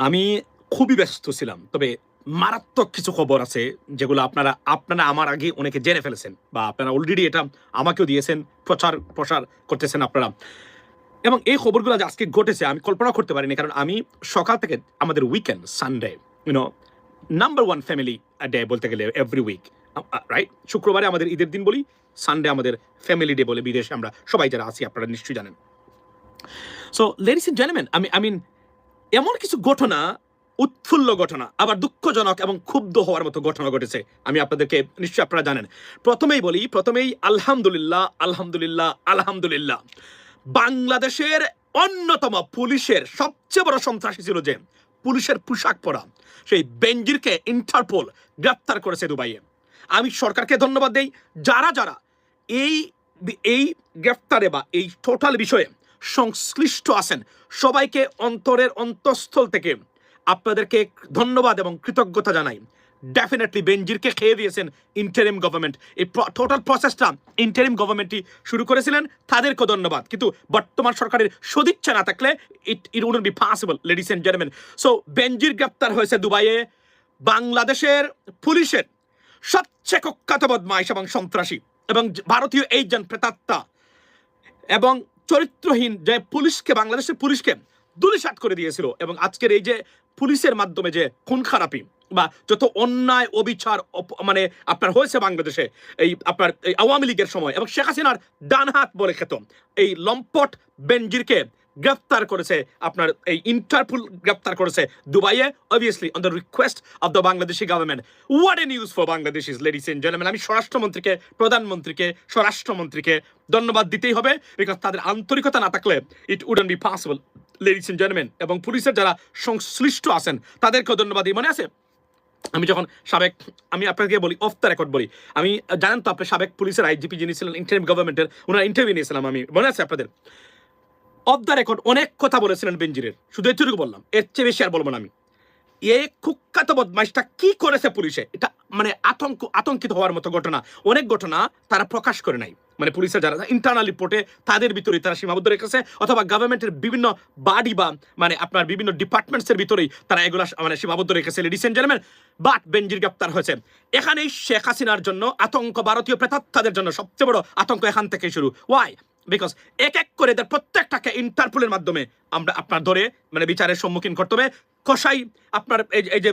আমি খুবই ব্যস্ত ছিলাম। তবে মারাত্মক কিছু খবর আছে যেগুলো আপনারা আপনারা আমার আগে অনেকে জেনে ফেলেছেন বা আপনারা অলরেডি এটা আমাকেও দিয়েছেন, প্রসার করতেছেন আপনারা। এবং এই খবরগুলো যে আজকে ঘটেছে আমি কল্পনা করতে পারিনি। কারণ আমি সকাল থেকে আমাদের weekend Sunday number 1 family day বলতে গেলে এভরি উইক, রাইট? শুক্রবারে আমাদের ঈদের দিন বলি, সানডে আমাদের ফ্যামিলি ডে বলে বিদেশে আমরা সবাই যারা আছি আপনারা নিশ্চয়ই জানেন। সো লেডিস এন্ড জেন্টলম্যান, আমি এমন কিছু ঘটনা, উৎফুল্ল ঘটনা, আবার দুঃখজনক এবং ক্ষুব্ধ হওয়ার মতো ঘটনা ঘটেছে। আমি আপনাদেরকে নিশ্চয়ই আপনারা জানেন। প্রথমেই আলহামদুলিল্লাহ, আলহামদুলিল্লাহ, আলহামদুলিল্লাহ। বাংলাদেশের অন্যতম পুলিশের সবচেয়ে বড় সন্ত্রাসী ছিল যে পুলিশের পোশাক পরা সেই বেনজিরকে ইন্টারপোল গ্রেপ্তার করেছে দুবাইয়ে। আমি সরকারকে ধন্যবাদ দেই। যারা যারা এই এই গ্রেফতারে বা এই টোটাল বিষয়ে সংশ্লিষ্ট আছেন সবাইকে অন্তরের অন্তঃস্থল থেকে আপনাদেরকে ধন্যবাদ এবং কৃতজ্ঞতা জানাই। ডেফিনেটলি বেনজিরকে খেয়ে দিয়েছেন ইন্টারিম গভর্নমেন্ট। এই টোটাল প্রসেসটা ইন্টারিম গভর্নমেন্টই শুরু করেছিলেন, তাদেরকে ধন্যবাদ। কিন্তু বর্তমান সরকারের সদিচ্ছা না থাকলে it wouldn't be possible, ladies and gentleman. So Benazir গ্রেপ্তার হয়েছে দুবাইয়ে। বাংলাদেশের পুলিশের সবচেয়ে কুখ্যাত বদমাইশ এবং সন্ত্রাসী এবং ভারতীয় এজেন্ট প্রেতাত্মা এবং চরিত্রহীন যে পুলিশকে, বাংলাদেশের পুলিশকে ধূলিসাৎ করে দিয়েছিল। এবং আজকের এই যে পুলিশের মাধ্যমে যে খুন খারাপি বা যত অন্যায় অবিচার মানে আপনার হয়েছে বাংলাদেশে এই আপনার এই আওয়ামী লীগের সময় এবং শেখ হাসিনার ডান হাত বলে খেত এই লম্পট বেনজিরকে গ্রেফতার করেছে আপনার এই ইন্টারপোল গ্রেফতার করেছে দুবাইয়ে, obviously on the request of the Bangladeshi government. What a news for Bangladesh, ladies and gentleman. আমি স্বরাষ্ট্রমন্ত্রীকে, প্রধানমন্ত্রীকে, স্বরাষ্ট্রমন্ত্রীকে ধন্যবাদ দিতেই হবে, বিকজ তাদের আন্তরিকতা না থাকলে it wouldn't be possible, ladies and gentleman. এবং পুলিশের যারা সংশ্লিষ্ট আছেন তাদেরকেও ধন্যবাদ দিই। মনে আছে আমি যখন আমি আপনাকে বলি অফ দ্য রেকর্ড বলি, আমি জানেন তো আপনি সাবেক পুলিশের আইজিপি যিনি ছিলেন ইন্টারিম গভর্নমেন্টের, ওনার ইন্টারভিউ নিয়েছিলাম আমি, মনে আছে আপনাদের? অফ দ্য রেকর্ড অনেক কথা বলেছিলেন বেনজিরের, শুধু এটুকু বললাম, এর চেয়ে বেশি আর বলবো না আমি। এই কুখ্যাত বদমাইশটা কি করেছে পুলিশে, এটা মানে আতঙ্কিত হওয়ার মতো ঘটনা। অনেক ঘটনা তারা প্রকাশ করে নাই, মানে পুলিশের যারা ইন্টারনাল রিপোর্টে তাদের ভিতরে তারা সীমাবদ্ধ রেখেছে, অথবা গভর্নমেন্টের বিভিন্ন বাড়ি বা মানে আপনার বিভিন্ন ডিপার্টমেন্টসের ভিতরেই তারা এগুলা মানে সীমাবদ্ধ রেখেছে, লেডিস এন্ড জেন্টলম্যান। বাট বেনজির গ্রেপ্তার হয়েছে। এখানেই শেখ হাসিনার জন্য আতঙ্ক, ভারতীয় প্রেতাত্মাদের জন্য সবচেয়ে বড় আতঙ্ক এখান থেকে শুরু। ওয়াই? বিকজ এক এক করে এদের প্রত্যেকটাকে ইন্টারপোলের মাধ্যমে আমরা আপনার ধরে মানে বিচারের সম্মুখীন করতে হবে। কসাই আপনার এই যে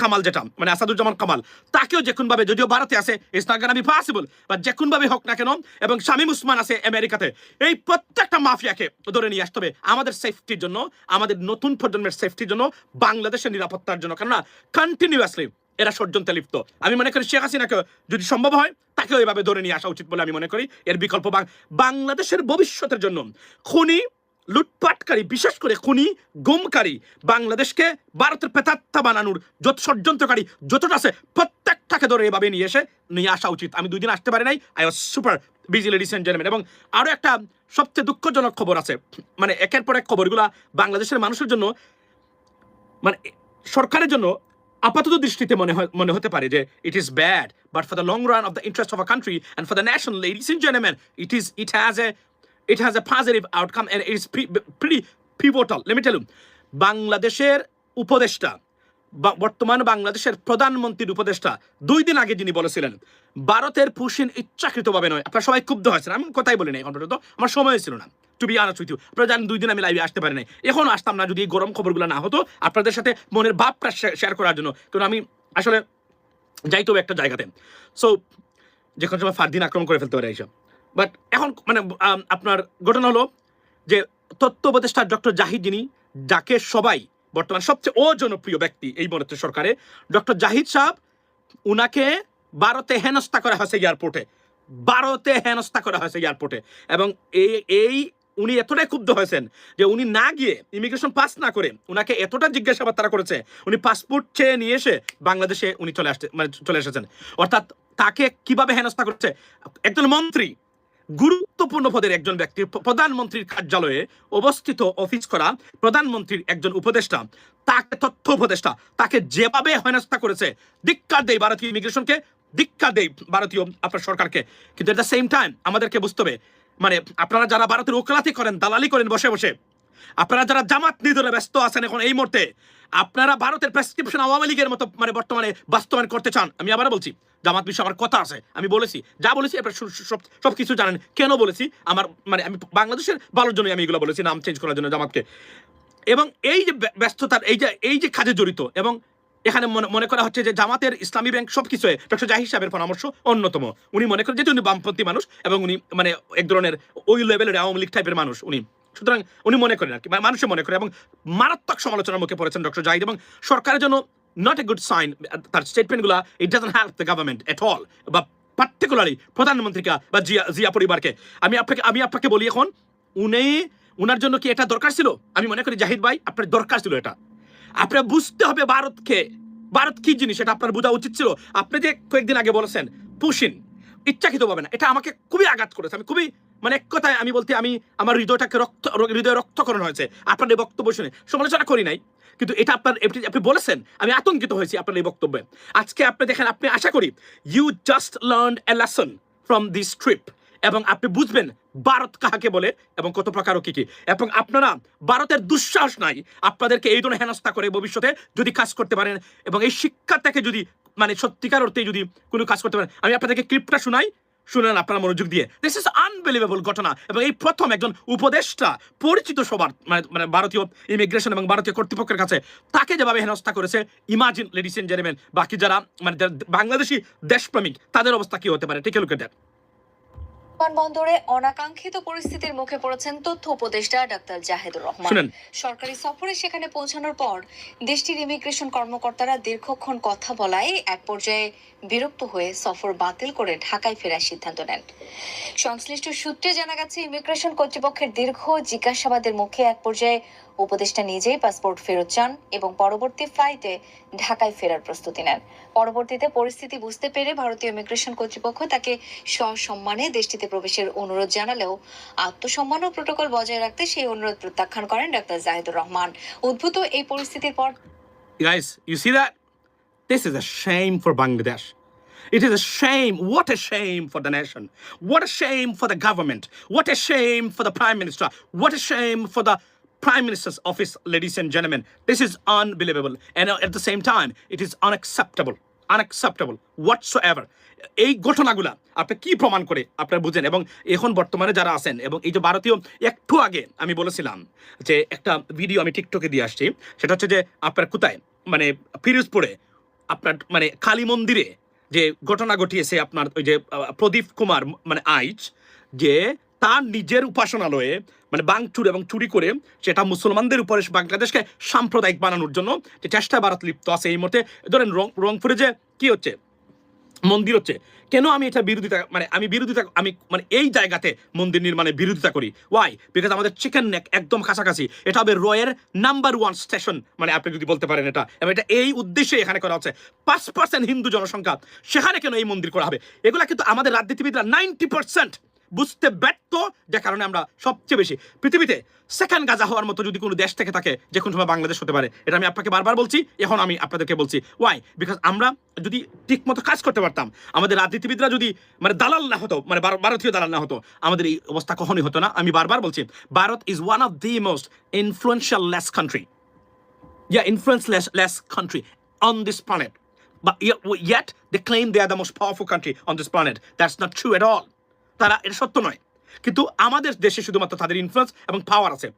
কামাল, যেটা মানে আসাদুজ্জামান কামাল, তাকেও যে কোনভাবে, যদিও ভারতে আছে, it's not gonna be possible, বা যে কোনভাবে হোক না কেন, এবং শামীম উসমান আছে আমেরিকাতে, এই প্রত্যেকটা মাফিয়াকে ধরে নিয়ে আসতে হবে আমাদের সেফটির জন্য, আমাদের নতুন প্রজন্মের সেফটির জন্য, বাংলাদেশের নিরাপত্তার জন্য। কেননা কন্টিনিউয়াসলি এরা ষড়যন্ত্রে লিপ্ত। আমি মনে করি শেখ হাসিনাকে যদি সম্ভব হয় তাকেও এভাবে ধরে নিয়ে আসা উচিত বলে আমি মনে করি। এর বিকল্প বাংলাদেশের ভবিষ্যতের জন্য খুনি, লুটপাটকারী, বিশেষ করে খুনি, গুমকারী, বাংলাদেশকে ভারতের প্রেতাত্মা বানানোর যত ষড়যন্ত্রকারী যতটা আছে প্রত্যেকটাকে ধরে এভাবে নিয়ে আসা উচিত। আমি 2 দিন আসতে পারি নাই, I was super busy, ladies and gentleman. এবং আরো একটা সবচেয়ে দুঃখজনক খবর আছে, মানে একের পর এক খবরগুলা বাংলাদেশের মানুষের জন্য, মানে সরকারের জন্য আপাতত দৃষ্টিতে মনে হতে পারে যে it is bad, but for the long run of the interest of a country and for the nation, ladies and gentleman, it has a positive outcome and it is pretty pivotal. Let me tell you, বাংলাদেশের উপদেষ্টা, বর্তমান বাংলাদেশের প্রধানমন্ত্রীর উপদেষ্টা 2 দিন আগে যিনি বলেছিলেন ভারতের পুশিন ইচ্ছাকৃতভাবে নয়। আপনারা সবাই ক্ষুব্ধ হয়েছেন, আমি কথাই বলি না এখন পর্যন্ত, আমার সময় ছিল না, to be honest with you. আপনারা জানেন 2 দিন আমি লাইভে আসতে পারি নাই, এখন আসতাম না যদি এই গরম খবরগুলো না হতো আপনাদের সাথে মনের ভাবটা শেয়ার করার জন্য। কারণ আমি আসলে যাইতো একটা জায়গাতে, সো যে কোনো সময় ফারদিন আক্রমণ করে ফেলতে পারে এইসব। বাট এখন মানে আপনার ঘটনা হলো যে তথ্য উপদেষ্টা ডক্টর জাহিদ, যিনি, যাকে সবাই বর্তমান সবচেয়ে অজনপ্রিয় ব্যক্তি এই ভারতের সরকারে, ডক্টর জাহিদ সাহেব, উনাকে ভারতে হেনস্থা করা হয়েছে এয়ারপোর্টে। এবং এই উনি এতটাই ক্ষুব্ধ হয়েছেন যে উনি না গিয়ে, ইমিগ্রেশন পাস না করে, উনাকে এতটা জিজ্ঞাসাবাদ তারা করেছে, উনি পাসপোর্ট চেয়ে নিয়ে এসে বাংলাদেশে উনি চলে এসেছেন। অর্থাৎ তাকে কিভাবে হেনস্থা করছে, একজন মন্ত্রী, গুরুত্বপূর্ণ পদের একজন ব্যক্তি, প্রধানমন্ত্রীর কার্যালয়ে অবস্থিত অফিস করা প্রধানমন্ত্রীর একজন উপদেষ্টা, তাকে তথ্য উপদেষ্টা, তাকে যেভাবে হেনস্থা করেছে, ধিক্কার দেই ভারতীয় ইমিগ্রেশনকে, ধিক্কার দেই ভারতীয় আপনার সরকারকে। কিন্তু এট দ্য সেম টাইম আমাদেরকে বুঝতে হবে, মানে আপনারা যারা ভারতের ওকালাতি করেন, দালালি করেন বসে বসে, আপনারা যারা জামাত নিধনে ব্যস্ত আছেন এখন এই মুহূর্তে, আপনারা ভারতের প্রেসক্রিপশন আওয়ামী লীগের মতো মানে বর্তমানে বাস্তবায়ন করতে চান, আমি আবার বলছি জামাত বিষয়ে আমার কথা আছে, আমি বলেছি যা বলেছি আপনারা সব কিছু জানেন কেন বলেছি, আমার মানে আমি বাংলাদেশের ভালোর জন্য আমি এগুলো বলেছি, নাম চেঞ্জ করার জন্য জামাতকে। এবং এই যে ব্যস্ততার এই যে কাজে জড়িত, এবং এখানে মনে করা হচ্ছে যে জামাতের ইসলামী ব্যাংক সবকিছু ডক্টর জাহির সাহেবের পরামর্শ অন্যতম। উনি মনে করেন যে উনি বামপন্থী মানুষ এবং উনি মানে এক ধরনের ওই লেভেলের আওয়ামী লীগ টাইপের মানুষ উনি, সুতরাং উনি মনে করেন আর কি, মানুষে মনে করে, এবং মারাত্মক সমালোচনার মুখে পড়েছেন ডক্টর জাহিদ, এবং সরকারের জন্য নট এ গুড সাইন তার স্টেটমেন্টগুলো, it doesn't help the government at all, বা পার্টিকুলারলি প্রধানমন্ত্রীকে বা জিয়া পরিবারকে। আমি আপনাকে বলি এখন, উনার জন্য কি এটা দরকার ছিল? আমি মনে করি জাহিদ ভাই আপনার দরকার ছিল এটা। আপনার বুঝতে হবে ভারত কি জিনিস, এটা আপনার বোঝা উচিত ছিল। আপনি যে কয়েকদিন আগে বলেছেন পুশিন ইচ্ছাকৃত পাবে না, এটা আমাকে খুবই আঘাত করেছে। আমি খুবই মানে এক কথায় আমি বলতে আমি আমার হৃদয় রক্তকরণ হয়েছে আপনার এই বক্তব্য শুনে। সমালোচনা করি নাই, কিন্তু এটা আপনি বলেছেন, আমি আতঙ্কিত হয়েছি আপনার এই বক্তব্যে। আজকে আপনি দেখেন, আপনি আশা করি you just learn a lesson from this trip, এবং আপনি বুঝবেন ভারত কাহাকে বলে এবং কত প্রকার কি কি, এবং আপনারা ভারতের দুঃসাহস নাই আপনাদেরকে এই ধরনের হেনস্থা করে ভবিষ্যতে যদি কাজ করতে পারেন, এবং এই শিক্ষা থেকে যদি মানে সত্যিকার অর্থে যদি কোনো কাজ করতে পারেন। আমি আপনাদেরকে ক্লিপটা শুনেন আপনারা মনোযোগ দিয়ে। দিস ইজ আনবিলিভেবল ঘটনা, এবং এই প্রথম একজন উপদেষ্টা পরিচিত সবার মানে ভারতীয় ইমিগ্রেশন এবং ভারতীয় কর্তৃপক্ষের কাছে তাকে যেভাবে হেনস্থা করেছে, ইমাজিন লেডিস এন্ড জেন্টলম্যান বাকি যারা মানে বাংলাদেশি দেশপ্রেমিক তাদের অবস্থা কি হতে পারে। Take a look at that. বিমানবন্দরে অনাকাঙ্ক্ষিত পরিস্থিতির মুখে পড়েছেন তথ্য উপদেষ্টা ডাক্তার জাহিদুর রহমান। সরকারি সফরে সেখানে পৌঁছানোর পর দেশটির ইমিগ্রেশন কর্মকর্তারা দীর্ঘক্ষণ কথা বলায় এক পর্যায়ে বিরক্ত হয়ে সফর বাতিল করে ঢাকায় ফেরার সিদ্ধান্ত নেন। সংশ্লিষ্ট সূত্রে জানা গেছে, ইমিগ্রেশন কর্তৃপক্ষের দীর্ঘ জিজ্ঞাসাবাদের মুখে এক পর্যায়ে উপদেষ্টা নিজেই পাসপোর্ট ফেরত চান এবং পরবর্তী ফ্লাইটে ঢাকায় ফেরার প্রস্তুতি নেন। পরবর্তীতে পরিস্থিতি বুঝতে পেরে ভারতীয় ইমিগ্রেশন কর্তৃপক্ষ তাকে সসম্মানে দেশটিতে প্রবেশের অনুরোধ জানালেও আত্মসম্মান ও প্রোটোকল বজায় রাখতে সেই অনুরোধ প্রত্যাখ্যান করেন ডাক্তার জাহিদুর রহমান। উদ্ভূত এই পরিস্থিতির পর Guys, you see that? This is a shame for Bangladesh. It is a shame. What a shame for the nation. What a shame for the government. What a shame for the Prime Minister. What a shame for the Prime Minister's office, ladies and gentlemen. This is unbelievable. And at the same time, it is unacceptable. Unacceptable whatsoever. এই ঘটনাগুলা আপনি কি প্রমাণ করে আপনারা বুঝেন। এবং এখন বর্তমানে যারা আছেন, এবং এই যে ভারতীয়, একটু আগে আমি বলেছিলাম যে একটা ভিডিও আমি টিকটকে দিয়ে আসছি, সেটা হচ্ছে যে আপনার কোথায় মানে ফিরোজপুরে আপনার মানে কালী মন্দিরে যে ঘটনা ঘটিয়েছে আপনার ওই যে প্রদীপ কুমার মানে আইচ, যে তার নিজের উপাসনালয়ে মানে ভাঙচুর এবং চুরি করে সেটা মুসলমানদের উপরে বাংলাদেশকে সাম্প্রদায়িক বানানোর জন্য যে চেষ্টায় ভারত লিপ্ত আছে। এই মুহূর্তে ধরেন রংপুরে যে কি হচ্ছে মন্দির হচ্ছে, কেন আমি এটা বিরোধিতা আমি মানে এই জায়গাতে মন্দির নির্মাণের বিরোধিতা করি। ওয়াই? বিকজ আমাদের চিকেন নেক একদম কাছাকাছি, এটা হবে রয়ের নাম্বার 1 স্টেশন, মানে আপনি যদি বলতে পারেন এটা, এবং এটা এই উদ্দেশ্যে এখানে করা হচ্ছে। 5% হিন্দু জনসংখ্যা, সেখানে কেন এই মন্দির করা হবে? এগুলা কিন্তু আমাদের রাজনীতিবিদরা 90% বুঝতে ব্যর্থ, যে কারণে আমরা সবচেয়ে বেশি পৃথিবীতে সেকেন্ড গাজা হওয়ার মতো যদি কোনো দেশ থেকে থাকে, যে কোনো সময় বাংলাদেশ হতে পারে। এটা আমি আপনাকে বারবার বলছি, এখন আমি আপনাদেরকে বলছি। ওয়াই? বিকজ আমরা যদি ঠিক মতো কাজ করতে পারতাম, আমাদের রাজনীতিবিদরা যদি মানে দালাল না হতো, মানে ভারতীয় দালাল না হতো, আমাদের এই অবস্থা কখনোই হতো না। আমি বারবার বলছি, Bharat is one of the most influential less country, influence-less country on this planet. But yet they claim they are the most powerful country on this planet. That's not true at all. তারা এটা সত্য নয়, কিন্তু আমাদের দেশে শুধুমাত্র তাদের influence এবং পাওয়ার আছে।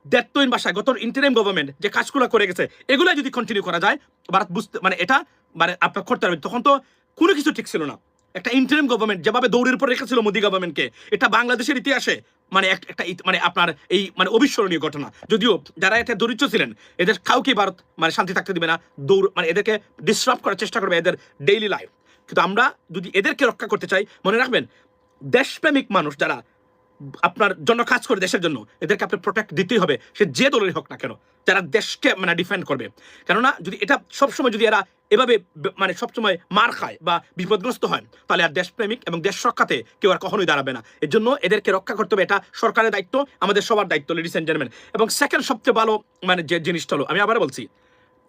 দ্যাত্তহীন ভাষায় গত ইন্টারিম গভর্নমেন্ট যে কাজগুলো করে গেছে, এগুলো যদি কন্টিনিউ করা যায়, ভারত বুঝতে মানে এটা মানে আপনার করতে পারবেন। তখন তো কোনো কিছু ঠিক ছিল না। একটা ইন্টারিম গভর্নমেন্ট যেভাবে দৌড়ের উপর রেখেছিল মোদি গভর্নমেন্টকে, এটা বাংলাদেশের ইতিহাসে মানে একটা মানে আপনার এই মানে অবিস্মরণীয় ঘটনা। যদিও যারা এটা দরিদ্র ছিলেন, এদের কাউকে ভারত মানে শান্তি থাকতে দিবে না, মানে এদেরকে ডিসরাপ্ট করার চেষ্টা করবে এদের ডেইলি লাইফ। কিন্তু আমরা যদি এদেরকে রক্ষা করতে চাই, মনে রাখবেন দেশপ্রেমিক মানুষ যারা আপনার জন্য কাজ করে দেশের জন্য, এদেরকে আপনি প্রোটেক্ট দিতেই হবে, সে যে দলেরই হোক না কেন, যারা দেশকে মানে ডিফেন্ড করবে। কেননা যদি এটা সবসময় যদি এরা এভাবে মানে সবসময় মার খায় বা বিপদগ্রস্ত হয়, তাহলে আর দেশপ্রেমিক এবং দেশ রক্ষাতে কেউ আর কখনোই দাঁড়াবে না। এর জন্য এদেরকে রক্ষা করতে হবে, এটা সরকারের দায়িত্ব, আমাদের সবার দায়িত্ব, লেডিস এন্ড জেন্টলম্যান। এবং সেকেন্ড সবচেয়ে ভালো মানে যে জিনিসটা হলো, আমি আবার বলছি,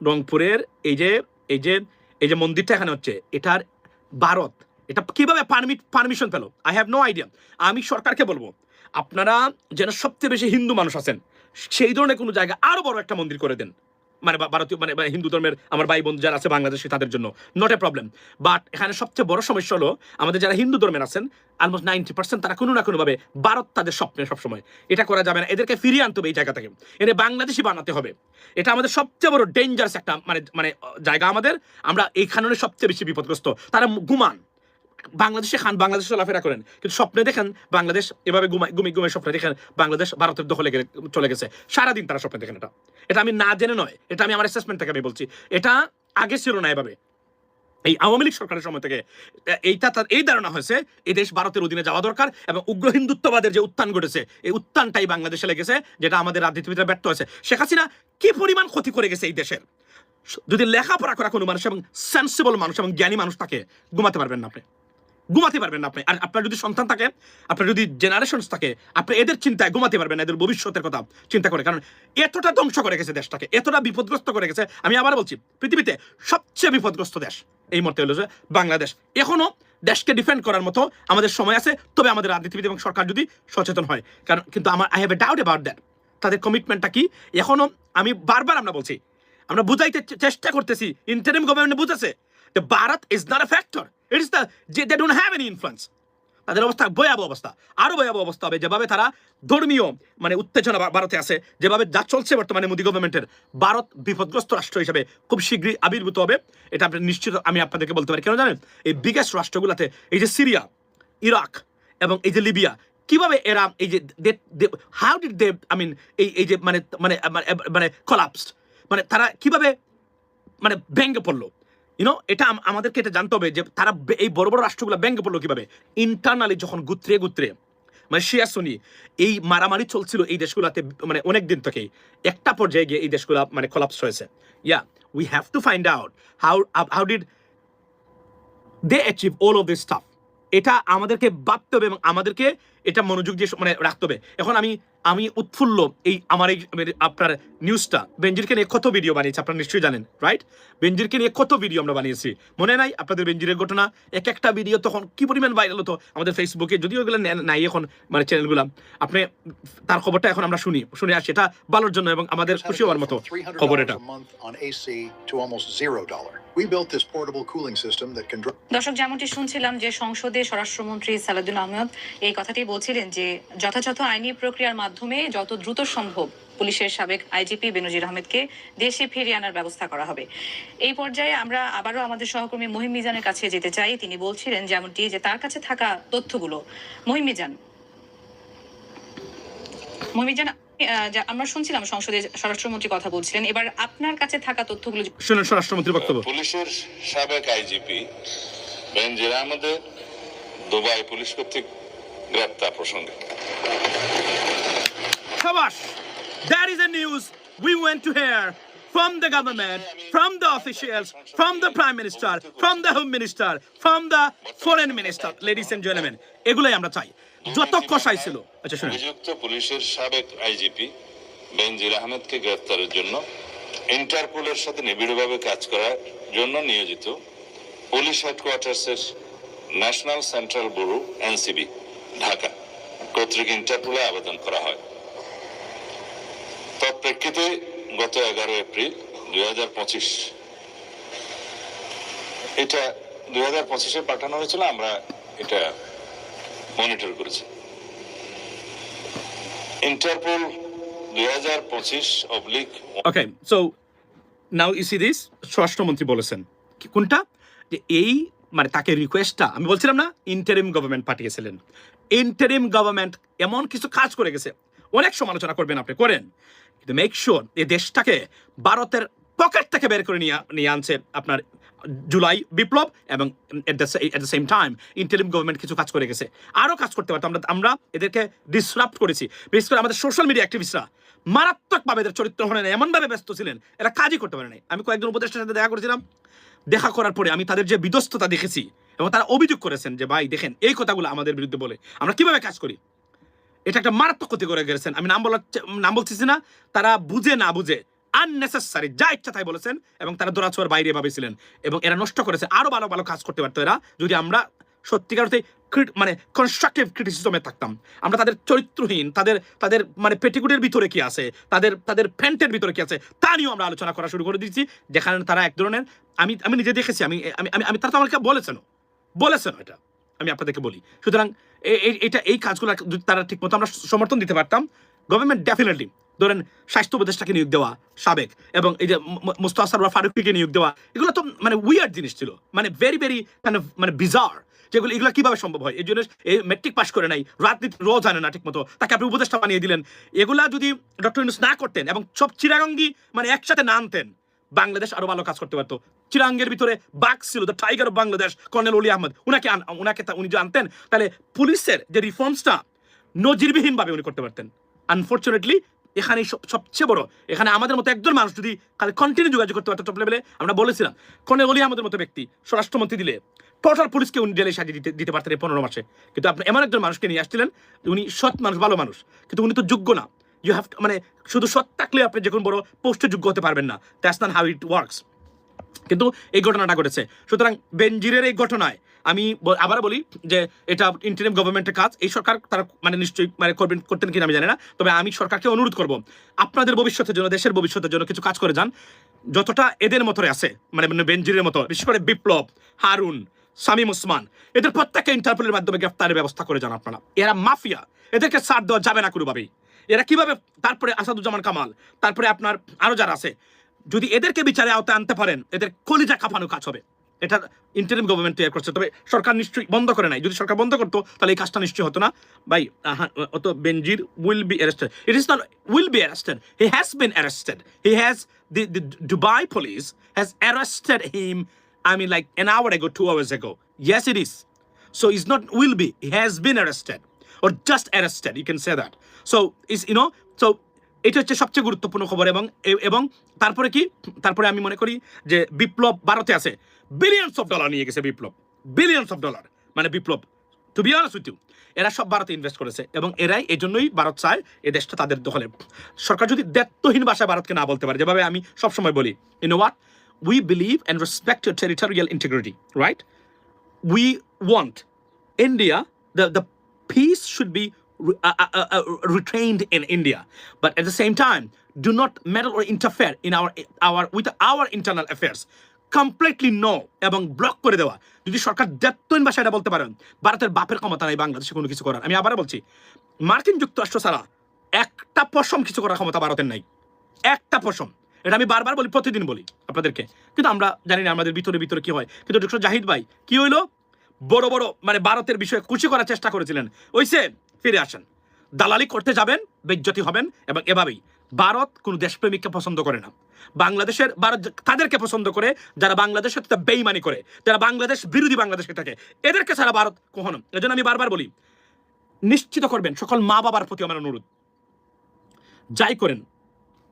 রংপুরের এই যে মন্দিরটা এখানে হচ্ছে, এটার ভারত এটা কিভাবে পারমিশন পেল? I have no idea. আমি সরকারকে বলবো, আপনারা যেন সবচেয়ে বেশি হিন্দু মানুষ আছেন, সেই ধরনের কোনো জায়গা আরো বড় একটা মন্দির করে দেন, মানে ভারতীয় মানে হিন্দু ধর্মের আমার ভাই বোন যারা আছে বাংলাদেশে তাদের জন্য, নট এ প্রবলেম। বাট এখানে সবচেয়ে বড় সমস্যা হলো আমাদের যারা হিন্দু ধর্মের আছেন অলমোস্ট 90% তারা কোনো না কোনোভাবে ভারত তাদের স্বপ্নে সবসময়, এটা করা যাবে না, এদেরকে ফিরিয়ে আনতে হবে এই জায়গা থেকে, এদের বাংলাদেশি বানাতে হবে। এটা আমাদের সবচেয়ে বড় ডেঞ্জারাস একটা মানে মানে জায়গা আমাদের, আমরা এইখানে সবচেয়ে বেশি বিপদগ্রস্ত। তারা ঘুমান বাংলাদেশে খান, বাংলাদেশে চলাফেরা করেন, কিন্তু স্বপ্নে দেখেন বাংলাদেশ এভাবে ঘুমে স্বপ্নে দেখেন বাংলাদেশ ভারতের দখলে চলে গেছে, সারাদিন তারা স্বপ্নে দেখেন। এটা আমি না জেনে নয়, এটা আমি আমার অ্যাসেসমেন্ট থেকে আমি বলছি, এটা আগে ছিল না এভাবে। এই আওয়ামী লীগ সরকারের সময় থেকে এই ধারণা হয়েছে এই দেশ ভারতের অধীনে যাওয়া দরকার, এবং উগ্র হিন্দুত্ববাদের যে উত্থান ঘটেছে এই উত্থানটাই বাংলাদেশে লেগেছে, যেটা আমাদের রাজনীতিবিদরা ব্যর্থ হয়েছে। শেখ হাসিনা কি পরিমাণ ক্ষতি করে গেছে এই দেশের, যদি লেখাপড়া করা কোনো মানুষ এবং সেন্সিবল মানুষ এবং জ্ঞানী মানুষ থাকে ঘুমাতে পারবেন না, আপনি ঘুমাতে পারবেন না। আপনি আর আপনার যদি সন্তান থাকে, আপনার যদি জেনারেশনস থাকে, আপনি এদের চিন্তায় ঘুমাতে পারবেন না, এদের ভবিষ্যতের কথা চিন্তা করে, কারণ এতটা ধ্বংস করে গেছে দেশটাকে, এতটা বিপদগ্রস্ত করে গেছে। আমি আবার বলছি, পৃথিবীতে সবচেয়ে বিপদগ্রস্ত দেশ এই মুহূর্তে হলো যে বাংলাদেশ। এখনো দেশকে ডিফেন্ড করার মতো আমাদের সময় আছে, তবে আমাদের রাজনীতিবিদ এবং সরকার যদি সচেতন হয়। কারণ কিন্তু আমার I have a doubt about that, তাদের কমিটমেন্টটা কি এখনো। আমি বারবার আমরা বলছি, আমরা বুঝাইতে চেষ্টা করতেছি, ইন্টারিম গভর্নমেন্ট বুঝেছে যে Bharat is not a factor, it is the they don't have any influence. তাদের অবস্থা ভয়াবহ অবস্থা, আরো ভয়াবহ অবস্থা হবে যেভাবে তারা ধর্মীয় মানে উত্তেজনা ভারতে আছে, যেভাবে যা চলছে বর্তমানে মোদী গভর্নমেন্টের। ভারত বিপদগ্রস্ত রাষ্ট্র হিসেবে খুব শীঘ্রই আবির্ভূত হবে, এটা আপনি নিশ্চিত আমি আপনাদেরকে বলতে পারি। কেন জানেন? এই বিগেস্ট রাষ্ট্রগুলোতে এই যে সিরিয়া, ইরাক এবং এই যে লিবিয়া, কিভাবে এরা এই যে how did they I mean এই যে মানে মানে মানে কলাপসড, মানে তারা কিভাবে মানে ভেঙে পড়লো, এটা আমাদেরকে এটা জানতে হবে যে তারা এই বড় বড় রাষ্ট্রগুলো ভেঙে পড়লো কিভাবে। ইন্টারনালি যখন গুত্রে মানে শিয়া সুনি এই মারামারি চলছিল এই দেশগুলোতে মানে অনেক দিন থেকেই, একটা পর্যায়ে গিয়ে এই দেশগুলো মানে কলাপস হয়েছে। We have to find out how did they achieve all of this stuff. এটা আমাদেরকে ভাবতে হবে এবং আমাদেরকে এটা মনোযোগ দিয়ে মানে রাখতে হবে। এখন আমি উৎফুল্ল এই আমার এই আপনার নিউজটা, বেনজিরকে নিয়ে কত ভিডিও বানিয়েছি আপনারা নিশ্চয়ই জানেন, রাইট? বেনজিরকে নিয়ে কত ভিডিও আমরা বানিয়েছি, মনে নাই আপনাদের? বেনজিরের ঘটনা এক একটা ভিডিও তখন কি পরিমাণ ভাইরাল হতো আমাদের ফেসবুকে, যদিও এগুলো নাই এখন মানে চ্যানেলগুলো। আপনি তার খবরটা এখন আমরা শুনে আসি, এটা ভালোর জন্য এবং আমাদের খুশি হওয়ার মতো খবর এটা। দর্শক, যেমনটি শুনছিলাম যে সংসদে স্বরাষ্ট্রমন্ত্রী সালাউদ্দিন আহমেদ এই কথাটি বলছিলেন যে যথাযথ আইনি প্রক্রিয়ার মাধ্যমে যত দ্রুত সম্ভব পুলিশের সাবেক আইজিপি বেনজির আহমেদকে দেশে ফিরিয়ে আনার ব্যবস্থা করা হবে। এই পর্যায়ে আমরা আবারও আমাদের সহকর্মী মহিম মিজানের কাছে যেতে চাই। তিনি বলছিলেন যেমনটি যে তার কাছে থাকা তথ্যগুলো। মহিম মিজান, আমরা শুনছিলাম সংসদে স্বরাষ্ট্রমন্ত্রী কথা বলছিলেন, এবার আপনার কাছে থাকা তথ্যগুলো শুনুন স্বরাষ্ট্রমন্ত্রীর বক্তব্য। পুলিশের সাবেক আইজিপি বেনজির আহমেদের দুবাই পুলিশ কর্তৃক গ্রেপ্তার প্রসঙ্গে। Shabash! That is the news we went to hear from the government, from the officials, from the Prime Minister, from the Home Minister, from the Foreign Minister. Ladies and gentlemen, এগুলাই আমরা চাই। যত কষাই ছিল, আচ্ছা শুনুন। অভিযুক্ত পুলিশের সাবেক আইজিপি বেনজির আহমেদকে গ্রেপ্তারের জন্য ইন্টারপোলের সাথে নিবিড়ভাবে কাজ করার জন্য নিয়োজিত পুলিশ হেডকোয়ার্টার্সের national central bureau NCB Dhaka কর্তৃক ইন্টারপোলে আবেদন করা হয়। তৎপ্রেক্ষিতে গত 11 এপ্রিল 2025 এটা 2025-এ পাঠানো হয়েছিল, আমরা এটা মনিটর করেছি। Interpol 2025 okay, so now you see this, স্বরাষ্ট্রমন্ত্রী বলেছেন কোনটা, যে এই মানে তাকে রিকোয়েস্টটা আমি বলছিলাম না, ইন্টারিম গভর্নমেন্ট পাঠিয়েছিলেন। ইন্টারিম গভর্নমেন্ট এমন কিছু কাজ করে গেছে, অনেক সমালোচনা করবেন আপনি, করেন, কিন্তু মেক শিওর এই দেশটাকে ভারতের পকেট থেকে বের করে নিয়ে আনছে আপনার জুলাই বিপ্লব, এবং at the same time interim government কিছু কাজ করে গেছে, আরও কাজ করতে পারতো। আমরা এদেরকে ডিসরাপ্ট করেছি, বিশেষ করে আমাদের সোশ্যাল মিডিয়া অ্যাক্টিভিস্টরা মারাত্মকভাবে এদের চরিত্র হনে এমনভাবে ব্যস্ত ছিলেন, এরা কাজই করতে পারে নাই। আমি কয়েকজন উপদেষ্টার সাথে দেখা করেছিলাম, দেখা করার পরে আমি তাদের যে বিধ্বস্ততা দেখেছি, এবং তারা অভিযোগ করেছেন যে ভাই দেখেন এই কথাগুলো আমাদের বিরুদ্ধে বলে আমরা কিভাবে কাজ করি, এটা একটা মারাত্মক ক্ষতি করে গেছেন। আমি নাম বলতেছি না, তারা বুঝে না বুঝে আননেসেসারি যা ইচ্ছা তাই বলেছেন, এবং তারা দৌড়াছোয়ার বাইরে ভাবেছিলেন, এবং এরা নষ্ট করেছে। আরো ভালো ভালো কাজ করতে পারতো এরা, যদি আমরা সত্যিকার অর্থে মানে কনস্ট্রাকটিভ ক্রিটিসিজমে থাকতাম। আমরা তাদের চরিত্রহীন, তাদের মানে পেটিকুটের ভিতরে কি আছে, তাদের ফ্যান্টের ভিতরে কি আছে তা নিয়েও আমরা আলোচনা করা শুরু করে দিয়েছি, যেখানে তারা এক ধরনের আমি নিজে দেখেছি, আমি তারা তো আমাকে বলেছেন এটা আমি আপনাদেরকে বলি। সুতরাং এই কাজগুলো যদি তারা ঠিক মতো আমরা সমর্থন দিতে পারতাম, গভর্নমেন্ট ডেফিনেটলি ধরেন স্বাস্থ্য উপদেষ্টাকে নিয়োগ দেওয়া সাবেক, এবং এই যে মুস্তাফা সরওয়ার ফারুকীকে নিয়োগ দেওয়া, এগুলো তো মানে উইয়ার্ড জিনিস ছিল, মানে ভেরি মানে বিজার, যেগুলো এগুলো কিভাবে সম্ভব হয়। এই জন্য এই মেট্রিক পাস করে নাই, রাজনীতি রোজ জানে না ঠিক মতো, তাকে আপনি উপদেষ্টা বানিয়ে দিলেন। এগুলা যদি ডক্টর ইউনূস না করতেন এবং সব চিরাঙ্গি মানে একসাথে না আনতেন, বাংলাদেশ আরো ভালো কাজ করতে পারতো। চিরাঙ্গের ভিতরে বাঘ ছিল, the tiger of Bangladesh, colonel অলি আহমদ, উনি যদি আনতেন, তাহলে পুলিশের যে রিফর্মসটা নজিরবিহীন ভাবে উনি করতে পারতেন। আনফর্চুনেটলি এখানে সবচেয়ে বড়, এখানে আমাদের মতো একজন মানুষ যদি কন্টিনিউ যোগাযোগ করতে পারতো টপ লেভেলে, আমরা বলেছিলাম কর্নেল অলি আহমদের মতো ব্যক্তি স্বরাষ্ট্রমন্ত্রী দিলে টোটাল পুলিশকে উনি জেলে সাজিয়ে দিতে পারতেন এই 15 মাসে। কিন্তু আপনি এমন একজন মানুষকে নিয়ে আসছিলেন, উনি সৎ মানুষ, ভালো মানুষ, কিন্তু উনি তো যোগ্য না। ইউ হ্যাভ মানে শুধু সৎ থাকলে আপনি যে কোনো বড় পোস্টে যোগ্য হতে পারবেন না, that's not how it works. কিন্তু এই ঘটনাটা ঘটেছে। সুতরাং বেনজিরের এই ঘটনায় আমি আবার বলি যে এটা ইন্টারিম গভর্নমেন্টের কাজ, এই সরকার তারা মানে নিশ্চয়ই মানে করতেন কিনা আমি জানি না, তবে আমি সরকারকে অনুরোধ করব আপনাদের ভবিষ্যতের জন্য, দেশের ভবিষ্যতের জন্য কিছু কাজ করে যান। যতটা এদের মতো আছে মানে বেনজিরের মতো, বিশেষ করে বিপ্লব, হারুন, শামীম ওসমান, এদের প্রত্যেককে ইন্টারপোলের মাধ্যমে গ্রেফতারের ব্যবস্থা করে যান আপনারা। এরা মাফিয়া, এদেরকে ছাড় দেওয়া যাবে না কোনোভাবেই। এরা কিভাবে, তারপরে আসাদুজ্জামান কামাল, তারপরে আপনার আরো যারা আছে, যদি এদেরকে বিচারে আওতায় আনতে পারেন, এদের কলিজা কাঁপানো কাজ হবে। এটা ইন্টারিম গভর্নমেন্ট তৈরি করছে, তবে সরকার নিশ্চয়ই বন্ধ করে নাই। যদি সরকার বন্ধ করতো তাহলে এই কাজটা নিশ্চয়ই হতো না ভাই। অত Benazir will be arrested, it is not will be arrested, he has been arrested, he has the Dubai police has arrested him, I mean like an hour ago, 2 hours ago. Yes it is. So it's not will be, he has been arrested or just arrested, you can say that. So is so এটা হচ্ছে সবচেয়ে গুরুত্বপূর্ণ খবর। এবং তারপরে কি, তারপরে আমি মনে করি যে বিপ্লব ভারতে আছে, বিলিয়নস অফ ডলার নিয়ে গেছে বিপ্লব, বিলিয়নস অফ ডলার, মানে Biplob to be honest with you, এরা সব ভারতে ইনভেস্ট করেছে, এবং এরাই এই জন্যই ভারত চায় এই দেশটা তাদের দখলে। সরকার যদি দায়িত্বহীন ভাষায় ভারতকে না বলতে পারে, যেভাবে আমি সবসময় বলি, you know what, we believe and respect your territorial integrity, right? We want India, the peace should be retained in India, but at the same time do not meddle or interfere in with our internal affairs. Completely no, এবং block করে দেওয়া। যদি সরকার দায়িত্বহীন ভাষায় এটা বলতে পারেন, ভারতের বাপের ক্ষমতা নাই বাংলাদেশে কোনো কিছু করার। আমি আবার বলছি, মার্কিন যুক্তরাষ্ট্র ছাড়া একটা পশম কিছু করার ক্ষমতা ভারতের নাই, একটা পশম। এটা আমি বারবার বলি, প্রতিদিন বলি আপনাদেরকে, কিন্তু আমরা জানি না আমাদের ভিতরে ভিতরে কি হয়। কিন্তু ডক্টর জাহিদ ভাই কি হইলো, বড় বড় মানে ভারতের বিষয়ে খুশি করার চেষ্টা করেছিলেন, ওইসে ফিরে আসেন, দালালি করতে যাবেন, বেজ্জতি হবেন। এবং এভাবেই ভারত কোনো দেশপ্রেমিককে পছন্দ করে না। ভারত তাদেরকে পছন্দ করে যারা বাংলাদেশের সাথে বেইমানি করে, যারা বাংলাদেশ বিরোধী বাংলাদেশে থাকে, এদেরকে ছাড়া ভারত কখনো। এজন্য আমি বারবার বলি, নিশ্চিত করবেন সকল মা বাবার প্রতি আমার অনুরোধ, যাই করেন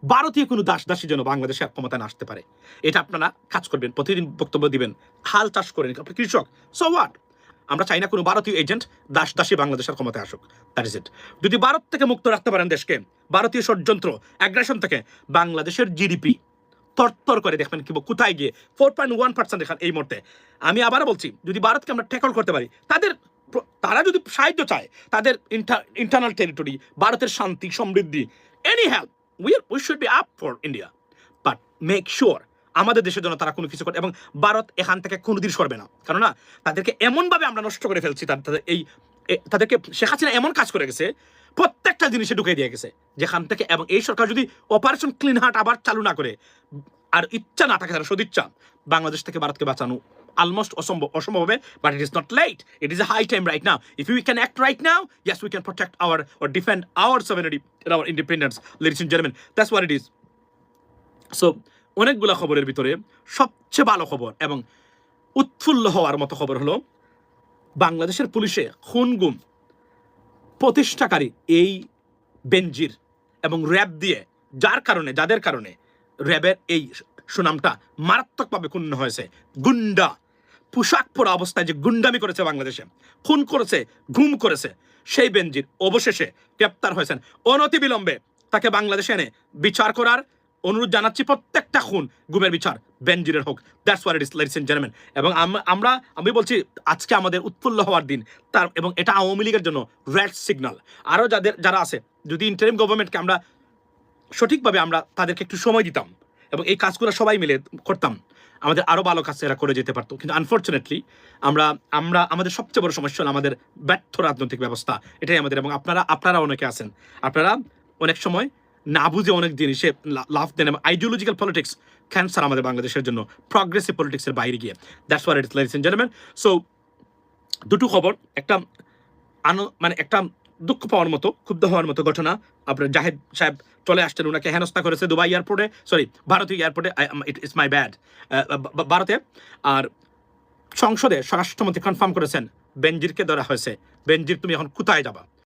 ভারতীয় কোনো দাসী যেন বাংলাদেশের ক্ষমতায় না আসতে পারে, এটা আপনারা কাজ করবেন, প্রতিদিন বক্তব্য দিবেন। হাল চাষ করেন, আপনি কৃষক, সো হোয়াট, আমরা চাই না কোনো ভারতীয় এজেন্ট দাসী বাংলাদেশের ক্ষমতায় আসুক, দ্যাট ইজ ইট। যদি ভারত থেকে মুক্ত রাখতে পারেন দেশকে, ভারতীয় ষড়যন্ত্র অ্যাগ্রেশন থেকে, বাংলাদেশের জিডিপি তরতর করে দেখবেন কি কোথায় গিয়ে 4.1% এখানে এই মুহূর্তে। আমি আবার বলছি, যদি ভারতকে আমরা ট্যাকল করতে পারি, তারা যদি সাহায্য চায়, তাদের ইন্টারনাল টেরিটরি, ভারতের শান্তি সমৃদ্ধি, any help, we should be up for India, but make sure আমাদের দেশের জন্য তারা কোনো কিছু করে, এবং ভারত এখান থেকে কোনোদিন সরবে না। কেননা তাদেরকে এমনভাবে আমরা নষ্ট করে ফেলছি, তাদেরকে শেখ হাসিনা এমন কাজ করে গেছে, প্রত্যেকটা জিনিসে ঢুকিয়ে দিয়ে গেছে যেখান থেকে। এবং এই সরকার যদি অপারেশন ক্লিন হার্ট আবার চালু না করে, আর ইচ্ছা না থাকে, তারা সদিচ্ছা, বাংলাদেশ থেকে ভারতকে বাঁচানো almost অসম্ভব হবে, but it is not late. It is a high time right now. If we can act right now, yes, we can protect or defend our sovereignty and our independence, ladies and gentlemen. That's what it is. So, অনেকগুলো খবরের ভিতরে সবচেয়ে ভালো খবর এবং উৎফুল্ল হওয়ার মতো খবর হলো, বাংলাদেশের পুলিশে খুন গুম প্রতিষ্ঠাকারী এই বেনজির এবং র্যাব দিয়ে, যাদের কারণে র্যাবের এই সুনামটা মারাত্মকভাবে ক্ষুণ্ণ হয়েছে। গুন্ডা পোশাক পরা অবস্থায় যে গুন্ডামি করেছে বাংলাদেশে, খুন করেছে, গুম করেছে, সেই বেনজির অবশেষে গ্রেপ্তার হয়েছেন। অনতিবিলম্বে তাকে বাংলাদেশে এনে বিচার করার অনুরোধ জানাচ্ছি প্রত্যেকটা খুন গুমের বিচার বেনজিরের হোক। That's what it is, ladies and gentleman. এবং আমি বলছি আজকে আমাদের উৎফুল্ল হওয়ার দিন তার, এবং এটা আওয়ামী লীগের জন্য রেড সিগন্যাল। আরও যারা আছে, যদি ইন্টারিম গভর্নমেন্টকে আমরা সঠিকভাবে আমরা তাদেরকে একটু সময় দিতাম এবং এই কাজগুলো সবাই মিলে করতাম, আমাদের আরও ভালো কাজ এরা করে যেতে পারতো। কিন্তু আনফর্চুনেটলি আমাদের সবচেয়ে বড় সমস্যা হলো আমাদের ব্যর্থ রাজনৈতিক ব্যবস্থা, এটাই আমাদের। এবং আপনারা অনেকে আছেন, আপনারা অনেক সময় না বুঝে অনেক জিনিসে লাভ দেন, এবং আইডিওলজিক্যাল পলিটিক্স ক্যান্সার আমাদের বাংলাদেশের জন্য, প্রগ্রেসিভ পলিটিক্সের বাইরে গিয়ে। That's what it is, ladies and gentleman. So দুটো খবর, একটা একটা দুঃখ পাওয়ার মতো, ক্ষুব্ধ হওয়ার মতো ঘটনা। আপনার জাহেদ সাহেব চলে আসছেন, ওনাকে হেনস্থা করেছে দুবাই এয়ারপোর্টে, ভারতীয় এয়ারপোর্টে, ইটস মাই ব্যাড, ভারতে। আর সংসদে স্বরাষ্ট্রমন্ত্রী কনফার্ম করেছেন বেনজিরকে ধরা হয়েছে। বেনজির, তুমি এখন কোথায় যাবা?